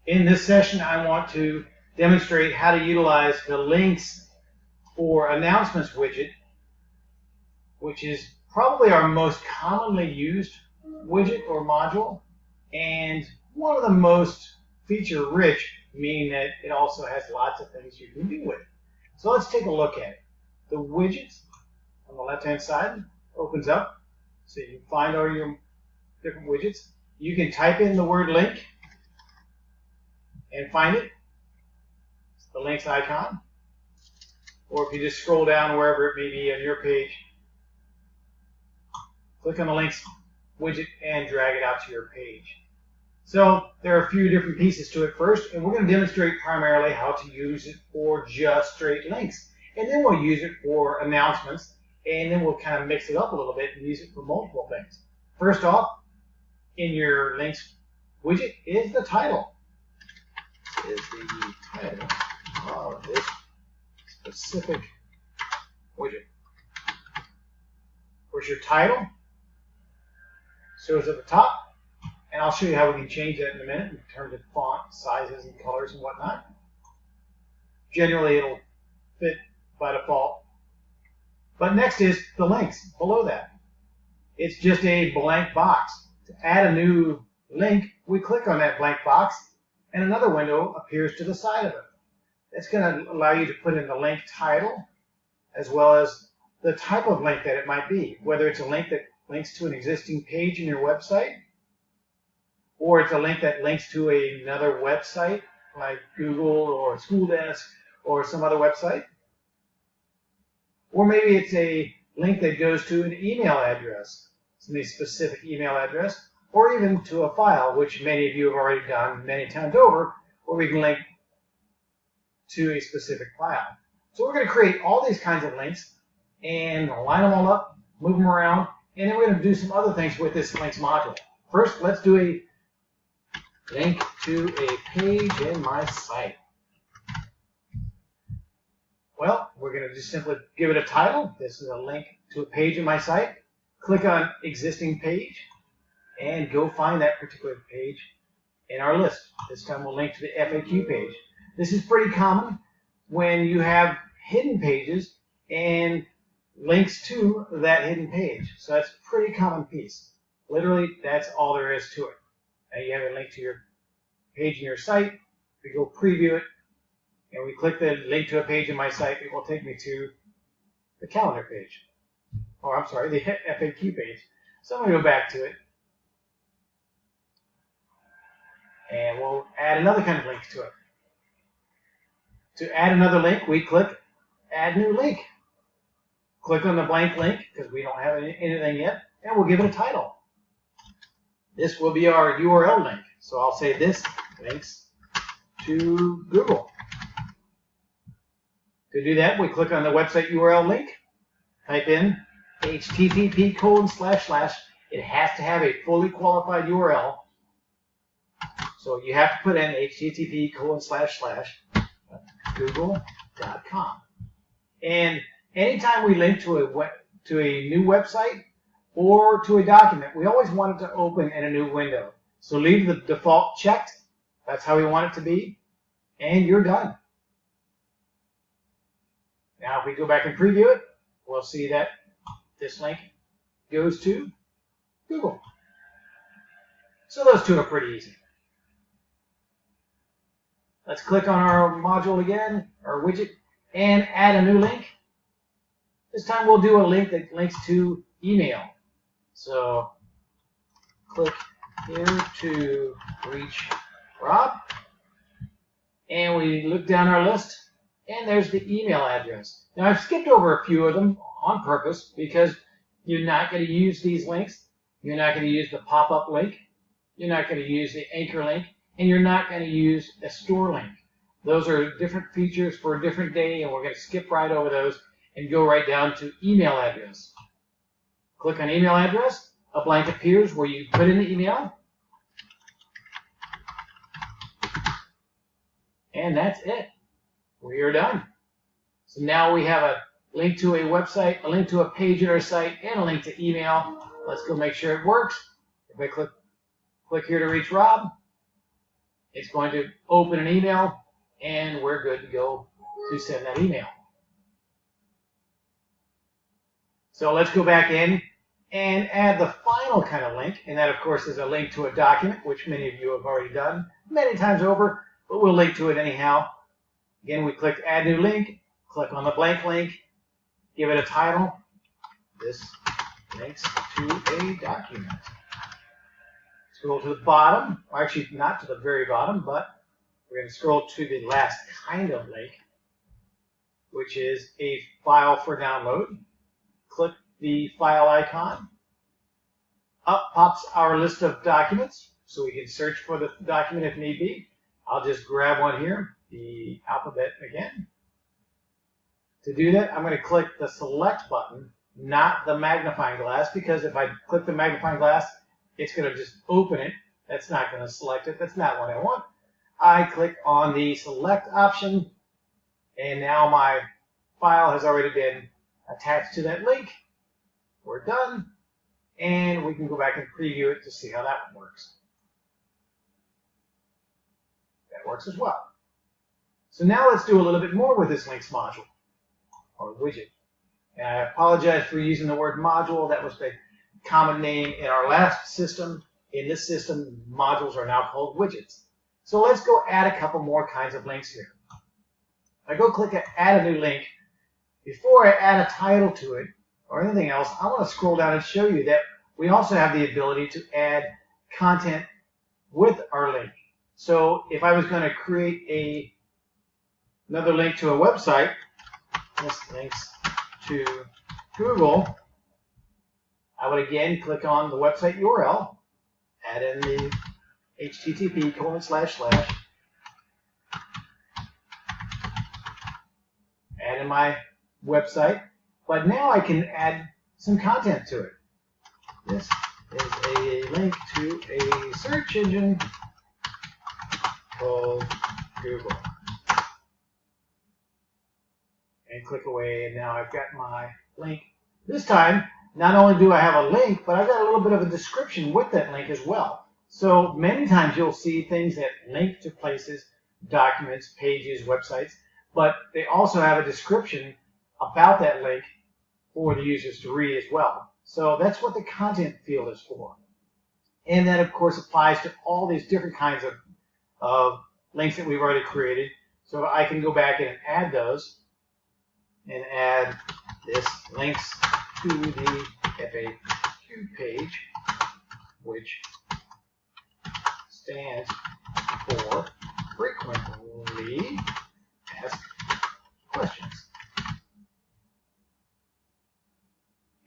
In this session, I want to demonstrate how to utilize the links for announcements widget, which is probably our most commonly used widget or module, and one of the most feature-rich, meaning that it also has lots of things you can do with it. So let's take a look at it. The widget on the left-hand side opens up, so you can find all your different widgets. You can type in the word link and find it. It's the links icon. Or if you just scroll down wherever it may be on your page, click on the links widget and drag it out to your page. So there are a few different pieces to it first, and we're going to demonstrate primarily how to use it for just straight links. And then we'll use it for announcements, and then we'll kind of mix it up a little bit and use it for multiple things. First off, in your links widget is the title. This is the title of this specific widget. Of course, your title shows at the top, and I'll show you how we can change that in a minute in terms of font sizes and colors and whatnot. Generally, it'll fit by default. But next is the links below that. It's just a blank box. To add a new link, we click on that blank box, and another window appears to the side of it. It's going to allow you to put in the link title, as well as the type of link that it might be, whether it's a link that links to an existing page in your website, or it's a link that links to another website like Google or School Desk or some other website. Or maybe it's a link that goes to an email address, some specific email address, or even to a file, which many of you have already done many times over, where we can link to a specific file. So we're going to create all these kinds of links and line them all up, move them around, and then we're going to do some other things with this links module. First, let's do a link to a page in my site. Well, we're going to just simply give it a title. This is a link to a page in my site. Click on existing page and go find that particular page in our list. This time we'll link to the FAQ page. This is pretty common when you have hidden pages and links to that hidden page. So that's a pretty common piece. Literally, that's all there is to it. Now you have a link to your page in your site. We go preview it, and we click the link to a page in my site. It will take me to the calendar page. Or I'm sorry, the FAQ page. So I'm going to go back to it. And we'll add another kind of link to it. To add another link, we click Add New Link. Click on the blank link, because we don't have anything yet, and we'll give it a title. This will be our URL link. So I'll say this links to Google. To do that, we click on the website URL link, type in http://. It has to have a fully qualified URL. So you have to put in http://google.com. And anytime we link to a new website or to a document, we always want it to open in a new window. So leave the default checked. That's how we want it to be. And you're done. Now if we go back and preview it, we'll see that this link goes to Google. So those two are pretty easy. Let's click on our module again, our widget, and add a new link. This time we'll do a link that links to email. So click here to reach Rob. And we look down our list, and there's the email address. Now I've skipped over a few of them on purpose because you're not going to use these links. You're not going to use the pop-up link. You're not going to use the anchor link. And you're not going to use a store link. Those are different features for a different day, and we're going to skip right over those and go right down to email address. Click on email address. A blank appears where you put in the email. And that's it. We are done. So now we have a link to a website, a link to a page in our site, and a link to email. Let's go make sure it works. If I click here to reach Rob, It's going to open an email, and we're good to go to send that email. So let's go back in and add the final kind of link, and that of course is a link to a document, which many of you have already done many times over, but we'll link to it anyhow. Again, we click Add New Link, click on the blank link, give it a title. This links to a document. Scroll to the bottom, or actually not to the very bottom, but we're going to scroll to the last kind of link, which is a file for download. Click the file icon. Up pops our list of documents, so we can search for the document if need be. I'll just grab one here, the alphabet again. To do that, I'm going to click the select button, not the magnifying glass, because if I click the magnifying glass, it's going to just open it. That's not going to select it. That's not what I want. I click on the select option, and now my file has already been attached to that link. We're done, and we can go back and preview it to see how that one works. That works as well. So now let's do a little bit more with this links module, or widget. And I apologize for using the word module. That was the common name in our last system. In this system, modules are now called widgets. So let's go add a couple more kinds of links here. I go click Add a New Link. Before I add a title to it or anything else, I want to scroll down and show you that we also have the ability to add content with our link. So if I was going to create another link to a website, this links to Google, I would again click on the website URL, add in the http:// add in my website, but now I can add some content to it. This is a link to a search engine called Google. And click away, and now I've got my link. This time, not only do I have a link, but I've got a little bit of a description with that link as well. So many times you'll see things that link to places, documents, pages, websites, but they also have a description about that link for the users to read as well. So that's what the content field is for. And that, of course, applies to all these different kinds of links that we've already created. So I can go back and add those and add this links to the FAQ page, which stands for frequently asked questions.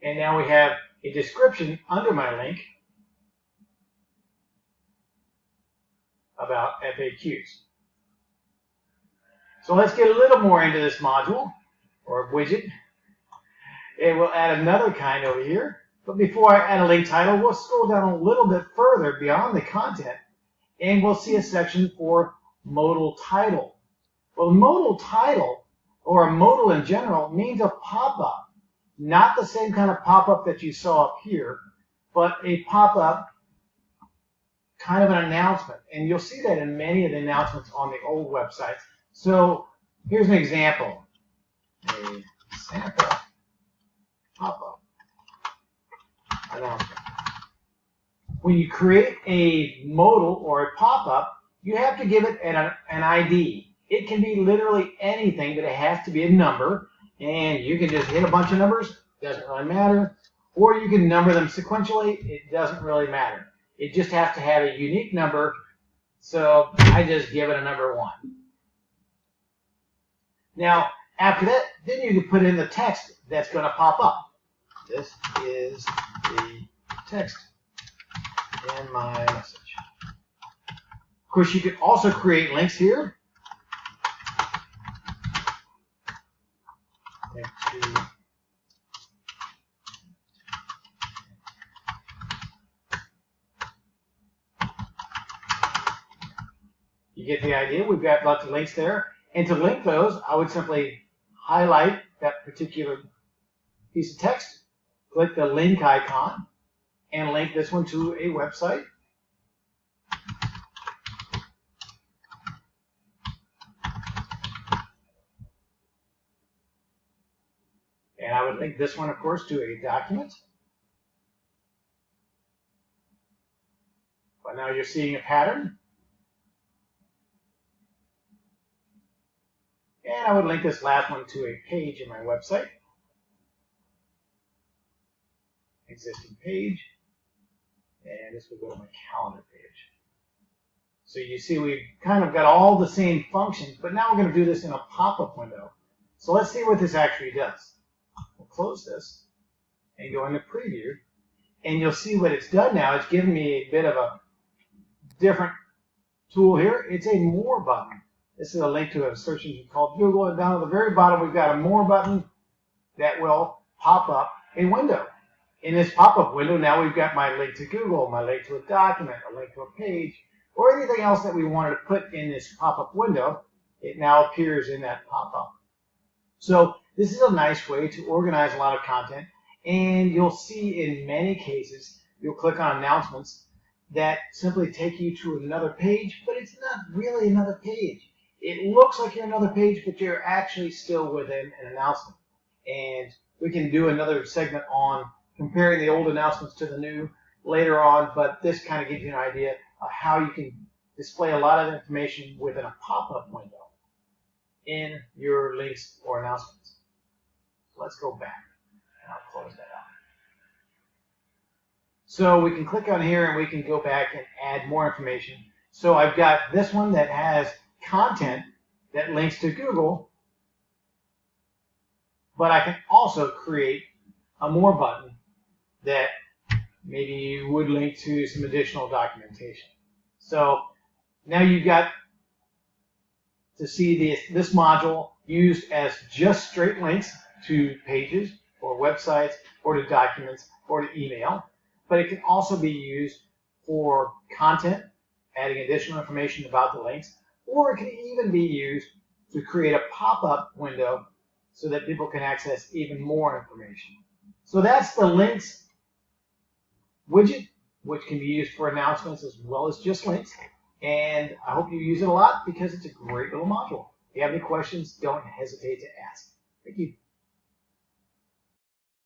And now we have a description under my link about FAQs. So let's get a little more into this module, or widget. And we'll add another kind over here. But before I add a link title, we'll scroll down a little bit further beyond the content, and we'll see a section for modal title. Well, modal title, or a modal in general, means a pop-up. Not the same kind of pop-up that you saw up here, but a pop-up, kind of an announcement. And you'll see that in many of the announcements on the old websites. So here's an example. A sample pop-up announcement. When you create a modal or a pop-up, you have to give it an ID. It can be literally anything, but it has to be a number. And you can just hit a bunch of numbers, doesn't really matter. Or you can number them sequentially, it doesn't really matter. It just has to have a unique number, so I just give it a number 1. Now, after that, then you can put in the text that's going to pop up. This is the text in my message. Of course, you can also create links here. You get the idea. We've got lots of links there. And to link those, I would simply highlight that particular piece of text, click the link icon, and link this one to a website. I would link this one, of course, to a document. But now you're seeing a pattern. And I would link this last one to a page in my website. Existing page. And this will go to my calendar page. So you see we've kind of got all the same functions, but now we're going to do this in a pop-up window. So let's see what this actually does. We'll close this and go into preview. And you'll see what it's done now. It's given me a bit of a different tool here. It's a More button. This is a link to a search engine called Google. And down at the very bottom, we've got a More button that will pop up a window. In this pop-up window, now we've got my link to Google, my link to a document, a link to a page, or anything else that we wanted to put in this pop-up window. It now appears in that pop-up. So this is a nice way to organize a lot of content. And you'll see in many cases, you'll click on announcements that simply take you to another page, but it's not really another page. It looks like you're another page, but you're actually still within an announcement. And we can do another segment on comparing the old announcements to the new later on, but this kind of gives you an idea of how you can display a lot of information within a pop-up window in your links or announcements. So let's go back, and I'll close that out. So we can click on here, and we can go back and add more information. So I've got this one that has content that links to Google, but I can also create a More button that maybe would link to some additional documentation. So now you've got to see this module used as just straight links to pages or websites or to documents or to email, but it can also be used for content, adding additional information about the links, or it can even be used to create a pop-up window so that people can access even more information. So that's the links widget, which can be used for announcements as well as just links. And I hope you use it a lot because it's a great little module. If you have any questions, don't hesitate to ask. Thank you.